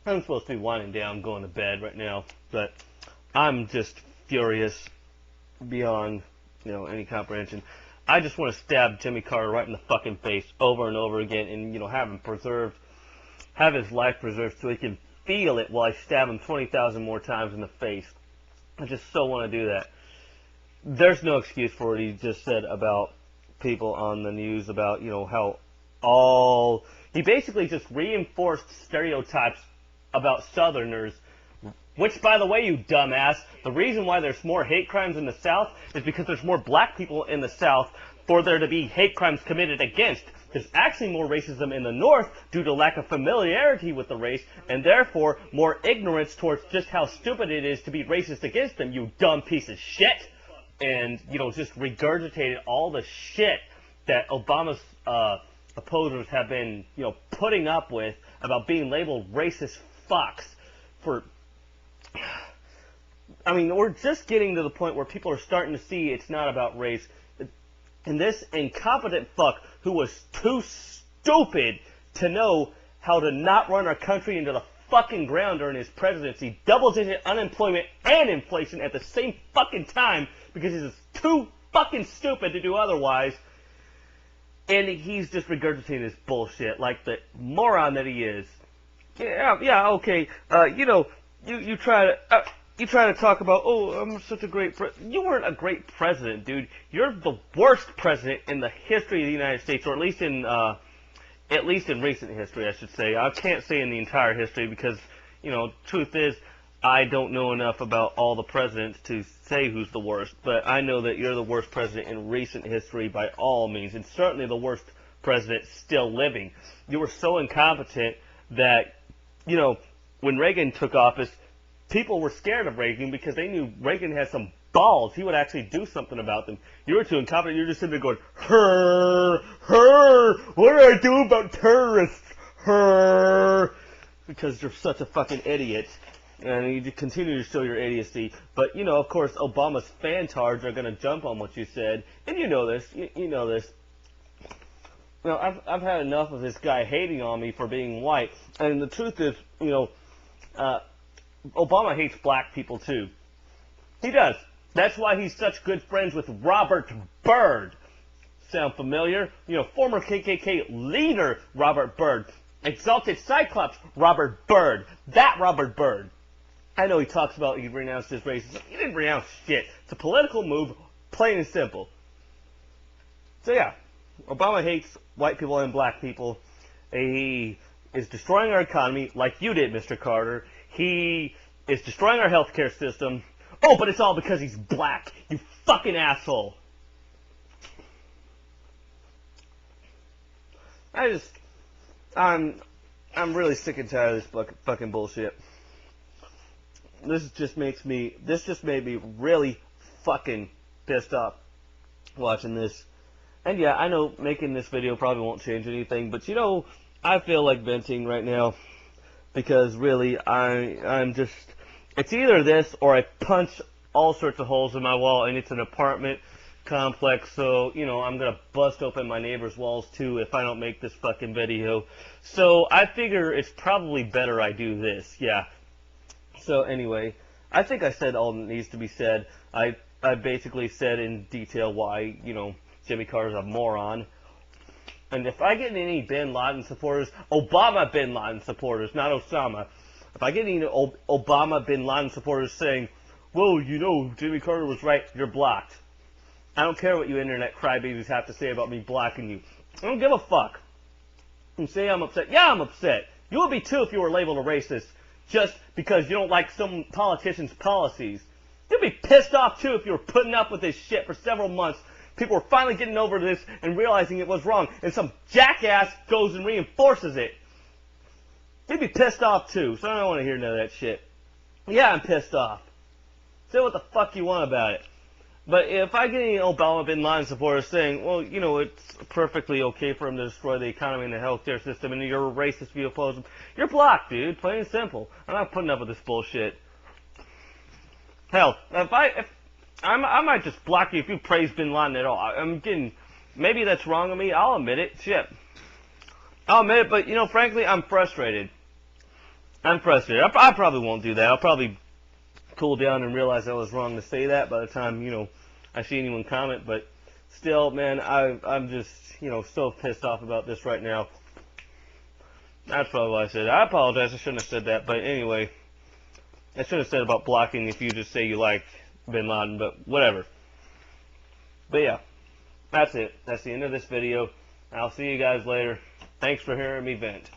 I'm supposed to be winding down, going to bed right now, but I'm just furious beyond, any comprehension. I just want to stab Jimmy Carter right in the fucking face over and over again, and have his life preserved so he can feel it while I stab him 20,000 more times in the face. I just so want to do that. There's no excuse for what he just said about people on the news about, he basically just reinforced stereotypes about Southerners, which, by the way, you dumbass, the reason why there's more hate crimes in the South is because there's more black people in the South for there to be hate crimes committed against. There's actually more racism in the North due to lack of familiarity with the race, and therefore more ignorance towards just how stupid it is to be racist against them, you dumb piece of shit. And, just regurgitated all the shit that Obama's opposers have been, putting up with about being labeled racist fucks for... I mean, we're just getting to the point where people are starting to see it's not about race. And this incompetent fuck who was too stupid to know how to not run our country into the fucking ground during his presidency, double-digit unemployment and inflation at the same fucking time because he's too fucking stupid to do otherwise. And he's just regurgitating this bullshit like the moron that he is. Yeah, okay. You try to talk about, oh, I'm such a great president. You weren't a great president, dude. You're the worst president in the history of the United States, or at least in recent history, I should say. I can't say in the entire history because, truth is, I don't know enough about all the presidents to say who's the worst, but I know that you're the worst president in recent history by all means, and certainly the worst president still living. You were so incompetent that, when Reagan took office, people were scared of Reagan because they knew Reagan had some balls. He would actually do something about them. You were too incompetent. You're just sitting there going, what do I do about terrorists? Because you're such a fucking idiot. And you continue to show your idiocy. But, of course, Obama's fantards are going to jump on what you said. And you know this. You know this. I've had enough of this guy hating on me for being white. And the truth is, Obama hates black people, too. He does. That's why he's such good friends with Robert Byrd. Sound familiar? Former KKK leader Robert Byrd. Exalted Cyclops Robert Byrd. That Robert Byrd. I know he talks about he renounced his racism. He didn't renounce shit. It's a political move, plain and simple. So yeah, Obama hates white people and black people. He is destroying our economy like you did, Mr. Carter. He is destroying our healthcare system. Oh, but it's all because he's black. You fucking asshole. I'm really sick and tired of this fucking bullshit. This just made me really fucking pissed off watching this. And yeah, I know making this video probably won't change anything, but I feel like venting right now because really I'm just, it's either this or I punch all sorts of holes in my wall, and it's an apartment complex, so, I'm gonna bust open my neighbor's walls too if I don't make this fucking video. So I figure it's probably better I do this, yeah. So anyway, I think I said all that needs to be said. I basically said in detail why, Jimmy Carter's a moron. And if I get any Bin Laden supporters, Obama Bin Laden supporters, not Osama, if I get any Obama Bin Laden supporters saying, well, Jimmy Carter was right, you're blocked. I don't care what you internet crybabies have to say about me blocking you. I don't give a fuck. You say I'm upset. Yeah, I'm upset. You would be too if you were labeled a racist just because you don't like some politician's policies. You'd be pissed off too if you were putting up with this shit for several months. People were finally getting over this and realizing it was wrong, and some jackass goes and reinforces it. You'd be pissed off too, so I don't want to hear none of that shit. Yeah, I'm pissed off. Say what the fuck you want about it. But if I get any Obama Bin Laden supporters saying, well, it's perfectly okay for him to destroy the economy and the healthcare system, and you're a racist if you oppose him, you're blocked, dude. Plain and simple. I'm not putting up with this bullshit. Hell, I might just block you if you praise Bin Laden at all. Maybe that's wrong of me. I'll admit it. Shit. I'll admit it, but, frankly, I'm frustrated. I'm frustrated. I probably won't do that. I'll probably cool down and realize I was wrong to say that by the time, I see anyone comment. But still, man, I'm just, so pissed off about this right now. That's probably what I said. I apologize. I shouldn't have said that. But anyway, I should have said about blocking if you just say you like Bin Laden, but whatever. But yeah, that's it. That's the end of this video. I'll see you guys later. Thanks for hearing me vent.